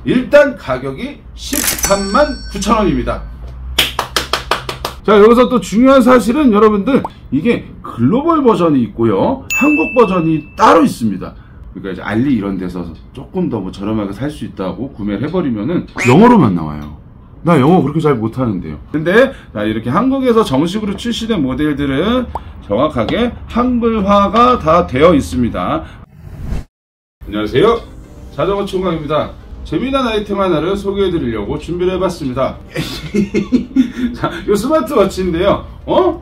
일단 가격이 13만 9천 원입니다. 자, 여기서 또 중요한 사실은 여러분들 이게 글로벌 버전이 있고요, 한국 버전이 따로 있습니다. 그러니까 이제 알리 이런 데서 조금 더 뭐 저렴하게 살 수 있다고 구매를 해버리면은 영어로만 나와요. 나 영어 그렇게 잘 못하는데요. 근데 이렇게 한국에서 정식으로 출시된 모델들은 정확하게 한글화가 다 되어 있습니다. 안녕하세요, 자전거 총각입니다. 재미난 아이템 하나를 소개해 드리려고 준비를 해봤습니다. 자, 이 스마트워치인데요.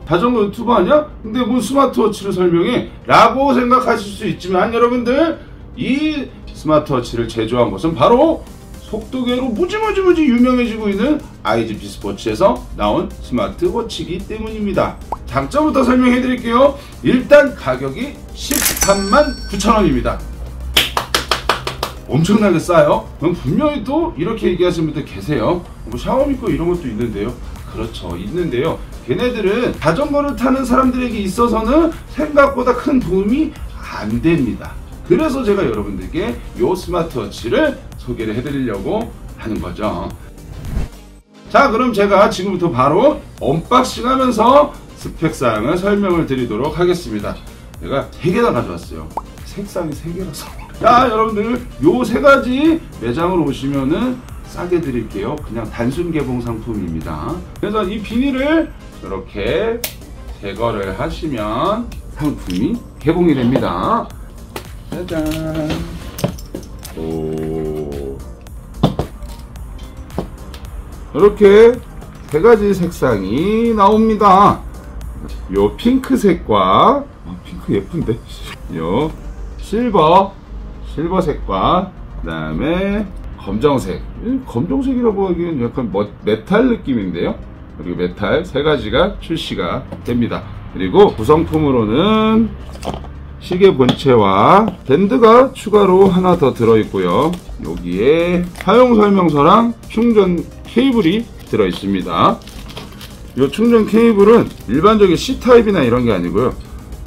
자전거 유튜버 아니야? 근데 뭐 스마트워치를 설명해? 라고 생각하실 수 있지만, 여러분들, 이 스마트워치를 제조한 것은 바로 속도계로 무지무지 유명해지고 있는 IGP 스포츠에서 나온 스마트워치이기 때문입니다. 장점부터 설명해 드릴게요. 일단 가격이 13만 9천 원입니다. 엄청나게 싸요. 그럼 분명히 또 이렇게 얘기하시는 분들 계세요. 뭐 샤오미 거 이런 것도 있는데요. 그렇죠, 있는데요. 걔네들은 자전거를 타는 사람들에게 있어서는 생각보다 큰 도움이 안 됩니다. 그래서 제가 여러분들께 이 스마트워치를 소개를 해드리려고 하는 거죠. 자, 그럼 제가 지금부터 바로 언박싱 하면서 스펙사항을 설명을 드리도록 하겠습니다. 제가 3개나 가져왔어요. 색상이 3개라서. 자, 여러분들 요 3가지 매장으로 오시면은 싸게 드릴게요. 그냥 단순 개봉 상품입니다. 그래서 이 비닐을 이렇게 제거를 하시면 상품이 개봉이 됩니다. 짜잔. 오. 이렇게 3가지 색상이 나옵니다. 요 핑크색과, 핑크 예쁜데? 요 실버색과, 그 다음에 검정색. 검정색이라고 하기엔 약간 메탈 느낌인데요. 그리고 메탈 3가지가 출시가 됩니다. 그리고 구성품으로는 시계 본체와 밴드가 추가로 하나 더 들어있고요. 여기에 사용설명서랑 충전 케이블이 들어있습니다. 이 충전 케이블은 일반적인 C타입이나 이런 게 아니고요,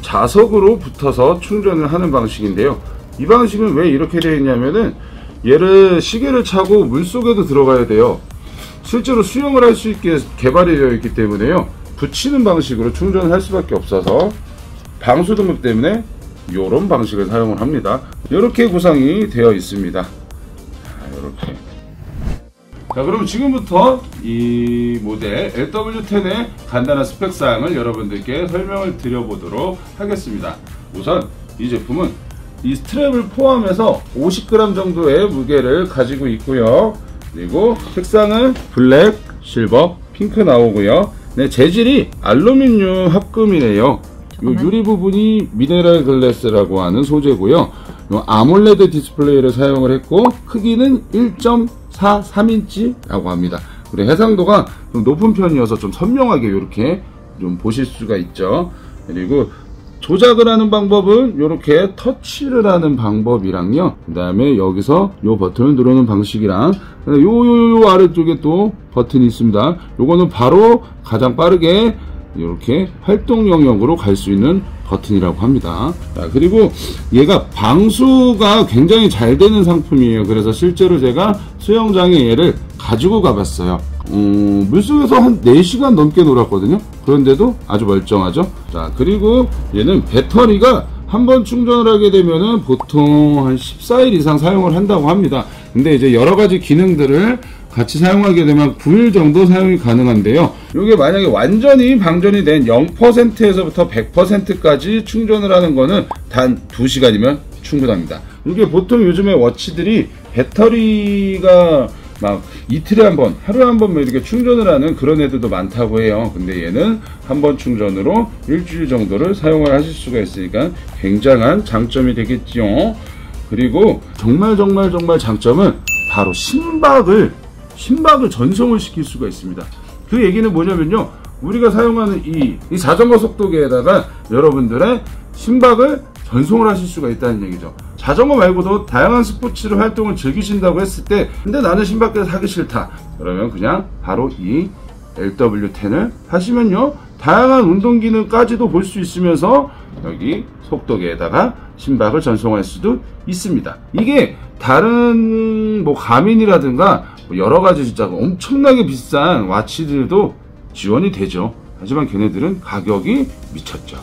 자석으로 붙어서 충전을 하는 방식인데요. 이 방식은 왜 이렇게 되어 있냐면은, 얘를 시계를 차고 물속에도 들어가야 돼요. 실제로 수영을 할 수 있게 개발이 되어 있기 때문에요, 붙이는 방식으로 충전을 할 수밖에 없어서 방수 등급 때문에 이런 방식을 사용을 합니다. 이렇게 구성이 되어 있습니다. 이렇게. 자, 그럼 지금부터 이 모델 LW10의 간단한 스펙사항을 여러분들께 설명을 드려보도록 하겠습니다. 우선 이 제품은 이 스트랩을 포함해서 50g 정도의 무게를 가지고 있고요. 그리고 색상은 블랙, 실버, 핑크 나오고요. 네, 재질이 알루미늄 합금이래요. 요 유리 부분이 미네랄 글래스라고 하는 소재고요. 요 아몰레드 디스플레이를 사용을 했고, 크기는 1.43인치라고 합니다. 그리고 해상도가 좀 높은 편이어서 좀 선명하게 이렇게 좀 보실 수가 있죠. 그리고 조작을 하는 방법은 이렇게 터치를 하는 방법이랑요, 그 다음에 여기서 요 버튼을 누르는 방식이랑, 요 아래쪽에 또 버튼이 있습니다. 요거는 바로 가장 빠르게 이렇게 활동 영역으로 갈 수 있는 버튼이라고 합니다. 자, 그리고 얘가 방수가 굉장히 잘 되는 상품이에요. 그래서 실제로 제가 수영장에 얘를 가지고 가봤어요. 물속에서 한 4시간 넘게 놀았거든요. 그런데도 아주 멀쩡하죠. 자, 그리고 얘는 배터리가 한번 충전을 하게 되면은 보통 한 14일 이상 사용을 한다고 합니다. 근데 이제 여러가지 기능들을 같이 사용하게 되면 9일 정도 사용이 가능한데요. 이게 만약에 완전히 방전이 된 0%에서부터 100%까지 충전을 하는 거는 단 2시간이면 충분합니다. 이게 보통 요즘에 워치들이 배터리가 막 이틀에 한 번, 하루에 한 번 이렇게 충전을 하는 그런 애들도 많다고 해요. 근데 얘는 한 번 충전으로 일주일 정도를 사용을 하실 수가 있으니까 굉장한 장점이 되겠죠. 그리고 정말 장점은 바로 심박을 전송을 시킬 수가 있습니다. 그 얘기는 뭐냐면요, 우리가 사용하는 이 자전거 속도계에다가 여러분들의 심박을 전송을 하실 수가 있다는 얘기죠. 자전거 말고도 다양한 스포츠를 활동을 즐기신다고 했을 때, 근데 나는 심박계를 사기 싫다, 그러면 그냥 바로 이 LW10을 하시면요, 다양한 운동 기능까지도 볼 수 있으면서 여기 속도계에다가 심박을 전송할 수도 있습니다. 이게 다른 뭐 가민이라든가 여러 가지 진짜 엄청나게 비싼 와치들도 지원이 되죠. 하지만 걔네들은 가격이 미쳤죠.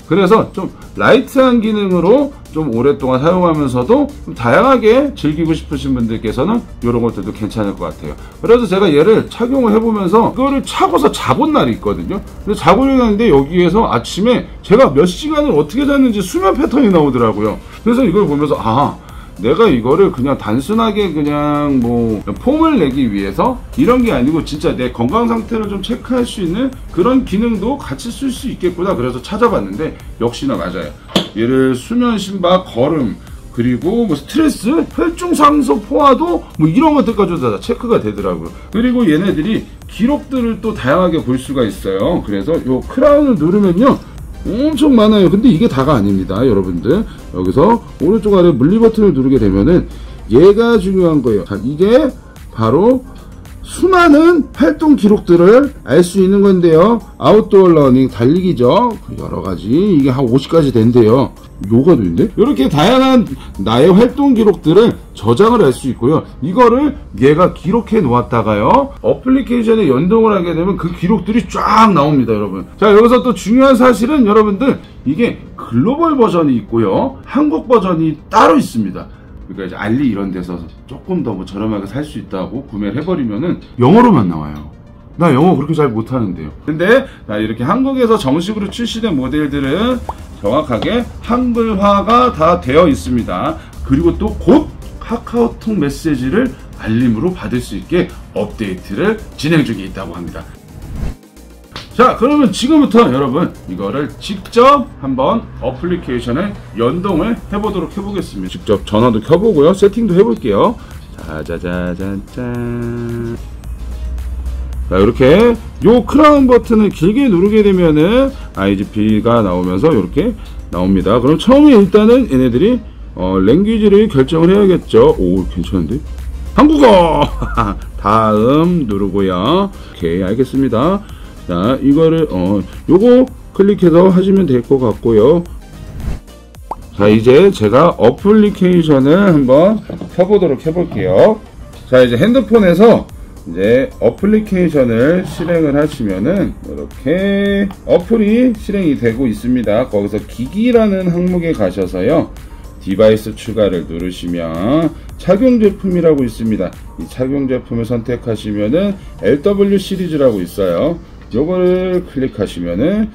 그래서 좀 라이트한 기능으로 좀 오랫동안 사용하면서도 좀 다양하게 즐기고 싶으신 분들께서는 이런 것들도 괜찮을 것 같아요. 그래서 제가 얘를 착용을 해보면서 이거를 차고서 자본 날이 있거든요. 그래서 자고 일어났는데 여기에서 아침에 제가 몇 시간을 어떻게 잤는지 수면 패턴이 나오더라고요. 그래서 이걸 보면서 아, 내가 이거를 그냥 단순하게 그냥 뭐 폼을 내기 위해서 이런 게 아니고 진짜 내 건강 상태를 좀 체크할 수 있는 그런 기능도 같이 쓸 수 있겠구나. 그래서 찾아봤는데 역시나 맞아요. 얘를 수면, 심박, 걸음, 그리고 뭐 스트레스, 혈중상소 포화도 뭐 이런 것들까지도 다 체크가 되더라고요. 그리고 얘네들이 기록들을 또 다양하게 볼 수가 있어요. 그래서 요 크라운을 누르면요 엄청 많아요. 근데 이게 다가 아닙니다, 여러분들. 여기서 오른쪽 아래 물리 버튼을 누르게 되면은 얘가 중요한 거예요. 자, 이게 바로 수많은 활동 기록들을 알 수 있는 건데요. 아웃도어 러닝, 달리기죠. 여러 가지, 이게 한 50가지 된대요. 요가도 있는데? 이렇게 다양한 나의 활동 기록들을 저장을 할 수 있고요. 이거를 얘가 기록해 놓았다가요, 어플리케이션에 연동을 하게 되면 그 기록들이 쫙 나옵니다, 여러분. 자, 여기서 또 중요한 사실은 여러분들, 이게 글로벌 버전이 있고요, 한국 버전이 따로 있습니다. 그러니까 이제 알리 이런 데서 조금 더 뭐 저렴하게 살 수 있다고 구매를 해버리면은 영어로만 나와요. 나 영어 그렇게 잘 못하는데요. 근데 이렇게 한국에서 정식으로 출시된 모델들은 정확하게 한글화가 다 되어 있습니다. 그리고 또 곧 카카오톡 메시지를 알림으로 받을 수 있게 업데이트를 진행 중에 있다고 합니다. 자, 그러면 지금부터 여러분 이거를 직접 한번 어플리케이션에 연동을 해보도록 해보겠습니다. 직접 전화도 켜보고요, 세팅도 해볼게요. 짜자자잔짠. 자, 이렇게 요 크라운 버튼을 길게 누르게 되면은 IGP가 나오면서 이렇게 나옵니다. 그럼 처음에 일단은 얘네들이 랭귀지를 결정을 해야겠죠. 오, 괜찮은데? 한국어! 다음 누르고요. 오케이, 알겠습니다. 자, 이거를 요거 클릭해서 하시면 될 것 같고요. 자, 이제 제가 어플리케이션을 한번 켜보도록 해볼게요. 자, 이제 핸드폰에서 이제 어플리케이션을 실행을 하시면은 이렇게 어플이 실행이 되고 있습니다. 거기서 기기라는 항목에 가셔서요, 디바이스 추가를 누르시면 착용 제품이라고 있습니다. 이 착용 제품을 선택하시면은 LW 시리즈라고 있어요. 요거를 클릭하시면은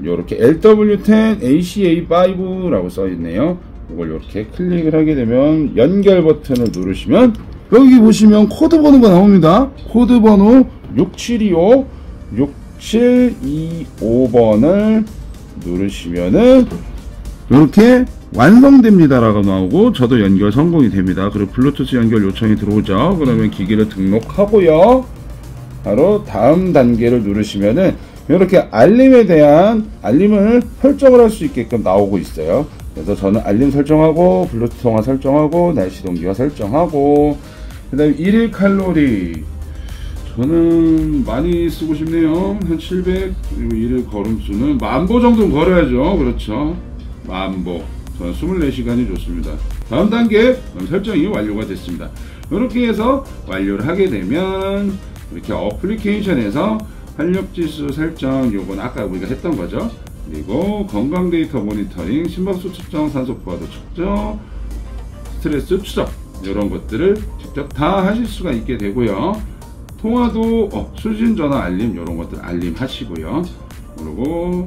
요렇게 LW10 ACA5라고 써있네요. 이걸 이렇게 클릭을 하게 되면 연결 버튼을 누르시면 여기 보시면 코드 번호가 나옵니다. 코드 번호 6725번을 누르시면은 이렇게 완성됩니다 라고 나오고, 저도 연결 성공이 됩니다. 그리고 블루투스 연결 요청이 들어오죠. 그러면 기기를 등록하고요, 바로 다음 단계를 누르시면은 이렇게 알림에 대한 알림을 설정을 할 수 있게끔 나오고 있어요. 그래서 저는 알림 설정하고, 블루투스 통화 설정하고, 날씨 동기화 설정하고, 그 다음에 1일 칼로리 저는 많이 쓰고 싶네요. 한 700. 그리고 1일 걸음수는 10,000보 정도 걸어야죠. 그렇죠, 10,000보. 저는 24시간이 좋습니다. 다음 단계 설정이 완료가 됐습니다. 이렇게 해서 완료를 하게 되면 이렇게 어플리케이션에서 활력지수 설정, 요건 아까 우리가 했던 거죠. 그리고 건강 데이터 모니터링, 심박수 측정, 산소 포화도 측정, 스트레스 추적, 이런 것들을 직접 다 하실 수가 있게 되고요. 통화도 수신 전화 알림, 이런 것들 알림 하시고요. 그리고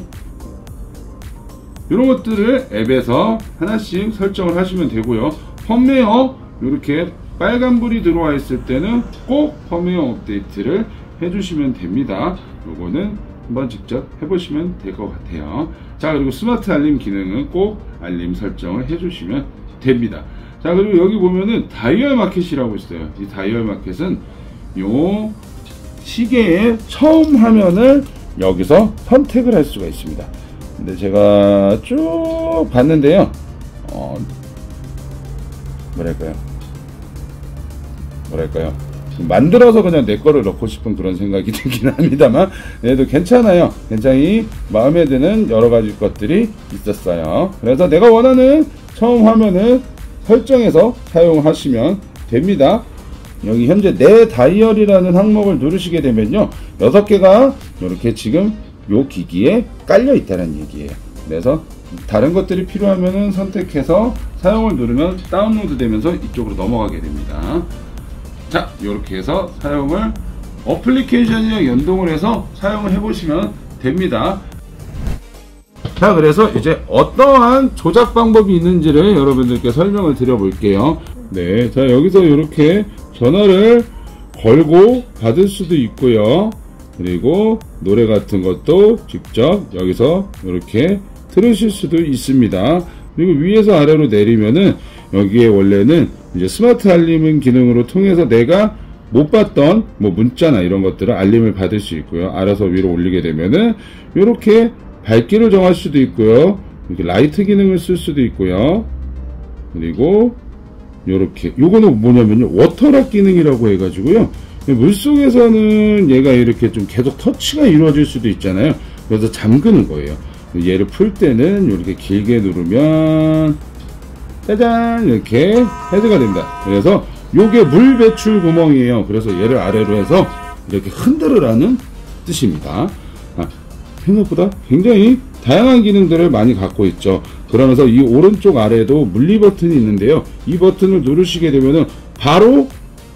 이런 것들을 앱에서 하나씩 설정을 하시면 되고요. 펌웨어, 이렇게 빨간불이 들어와 있을 때는 꼭 펌웨어 업데이트를 해주시면 됩니다. 요거는 한번 직접 해보시면 될 것 같아요. 자, 그리고 스마트 알림 기능은 꼭 알림 설정을 해주시면 됩니다. 자, 그리고 여기 보면은 다이얼 마켓이라고 있어요. 이 다이얼 마켓은 요 시계의 처음 화면을 여기서 선택을 할 수가 있습니다. 근데 제가 쭉 봤는데요, 뭐랄까요, 만들어서 그냥 내 거를 넣고 싶은 그런 생각이 들긴 합니다만, 얘도 괜찮아요. 굉장히 마음에 드는 여러 가지 것들이 있었어요. 그래서 내가 원하는 처음 화면을 설정해서 사용하시면 됩니다. 여기 현재 내 다이어리라는 항목을 누르시게 되면요, 6개가 이렇게 지금 요 기기에 깔려 있다는 얘기예요. 그래서 다른 것들이 필요하면은 선택해서 사용을 누르면 다운로드 되면서 이쪽으로 넘어가게 됩니다. 자, 이렇게 해서 사용을 어플리케이션이랑 연동을 해서 사용을 해보시면 됩니다. 자, 그래서 이제 어떠한 조작 방법이 있는지를 여러분들께 설명을 드려 볼게요. 네, 자, 여기서 이렇게 전화를 걸고 받을 수도 있고요. 그리고 노래 같은 것도 직접 여기서 이렇게 들으실 수도 있습니다. 그리고 위에서 아래로 내리면은 여기에 원래는 이제 스마트 알림 기능으로 통해서 내가 못 봤던 뭐 문자나 이런 것들을 알림을 받을 수 있고요. 알아서 위로 올리게 되면은 이렇게 밝기를 정할 수도 있고요. 이렇게 라이트 기능을 쓸 수도 있고요. 그리고 요렇게 요거는 뭐냐면요, 워터락 기능이라고 해가지고요, 물속에서는 얘가 이렇게 좀 계속 터치가 이루어질 수도 있잖아요. 그래서 잠그는 거예요. 얘를 풀 때는 이렇게 길게 누르면 짜잔 이렇게 헤드가 된다. 그래서 요게 물 배출 구멍이에요. 그래서 얘를 아래로 해서 이렇게 흔들으라는 뜻입니다. 생각보다 굉장히 다양한 기능들을 많이 갖고 있죠. 그러면서 이 오른쪽 아래에도 물리 버튼이 있는데요, 이 버튼을 누르시게 되면은 바로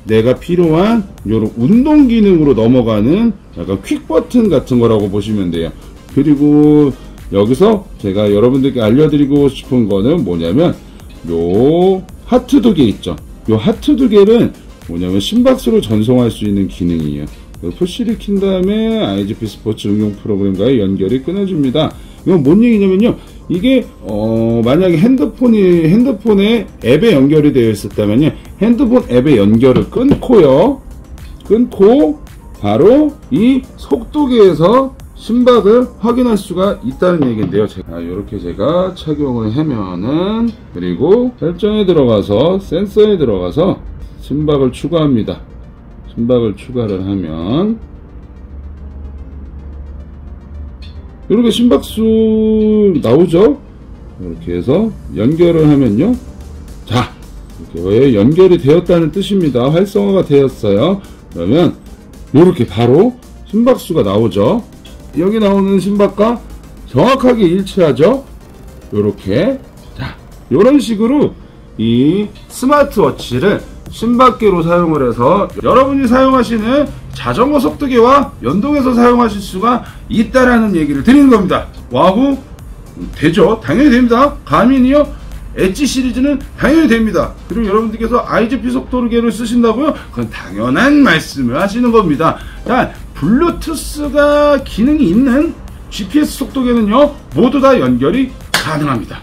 내가 필요한 요런 운동 기능으로 넘어가는 약간 퀵 버튼 같은 거라고 보시면 돼요. 그리고 여기서 제가 여러분들께 알려드리고 싶은 거는 뭐냐면 요 하트 2개 있죠. 요 하트 2개는 뭐냐면 심박수를 전송할 수 있는 기능이에요. 푸시를 킨 다음에 IGP 스포츠 응용 프로그램과의 연결이 끊어집니다. 이건 뭔 얘기냐면요, 이게 만약에 핸드폰에 앱에 연결이 되어 있었다면요, 핸드폰 앱의 연결을 끊고 바로 이 속도계에서 심박을 확인할 수가 있다는 얘기인데요. 이렇게 제가 착용을 하면은, 그리고 설정에 들어가서 센서에 들어가서 심박을 추가합니다. 심박을 추가를 하면 이렇게 심박수 나오죠. 이렇게 해서 연결을 하면요, 자, 이렇게 연결이 되었다는 뜻입니다. 활성화가 되었어요. 그러면 이렇게 바로 심박수가 나오죠. 여기 나오는 심박과 정확하게 일치하죠. 이렇게, 자, 이런 식으로 이 스마트워치를 심박계로 사용을 해서 여러분이 사용하시는 자전거 속도계와 연동해서 사용하실 수가 있다라는 얘기를 드리는 겁니다. 와우, 되죠? 당연히 됩니다. 가민이요, 엣지 시리즈는 당연히 됩니다. 그리고 여러분들께서 IGP 속도계를 쓰신다고요? 그건 당연한 말씀을 하시는 겁니다. 자, 블루투스가 기능이 있는 GPS 속도계는요, 모두 다 연결이 가능합니다.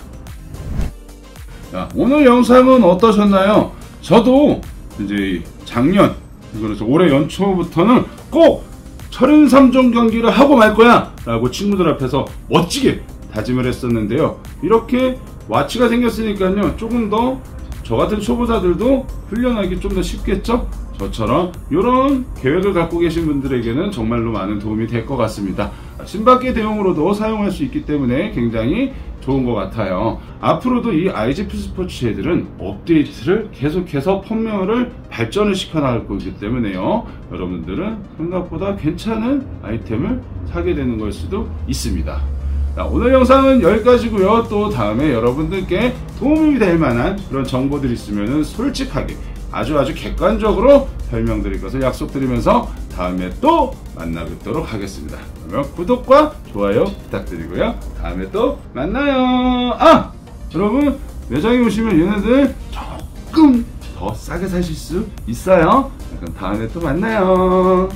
자, 오늘 영상은 어떠셨나요? 저도 이제 작년, 그래서 올해 연초부터는 꼭 철인 3종 경기를 하고 말 거야 라고 친구들 앞에서 멋지게 다짐을 했었는데요. 이렇게 와치가 생겼으니까요, 조금 더 저 같은 초보자들도 훈련하기 좀 더 쉽겠죠? 저처럼 이런 계획을 갖고 계신 분들에게는 정말로 많은 도움이 될 것 같습니다. 심박계 대용으로도 사용할 수 있기 때문에 굉장히 좋은 것 같아요. 앞으로도 이 IGP 스포츠 애들은 업데이트를 계속해서 펌웨어를 발전을 시켜 나갈 거기 때문에요, 여러분들은 생각보다 괜찮은 아이템을 사게 되는 걸 수도 있습니다. 자, 오늘 영상은 여기까지고요. 또 다음에 여러분들께 도움이 될 만한 그런 정보들이 있으면 솔직하게 아주 객관적으로 설명드릴 것을 약속드리면서 다음에 또 만나 뵙도록 하겠습니다. 그러면 구독과 좋아요 부탁드리고요. 다음에 또 만나요. 여러분, 매장에 오시면 얘네들 조금 더 싸게 사실 수 있어요. 그럼 다음에 또 만나요.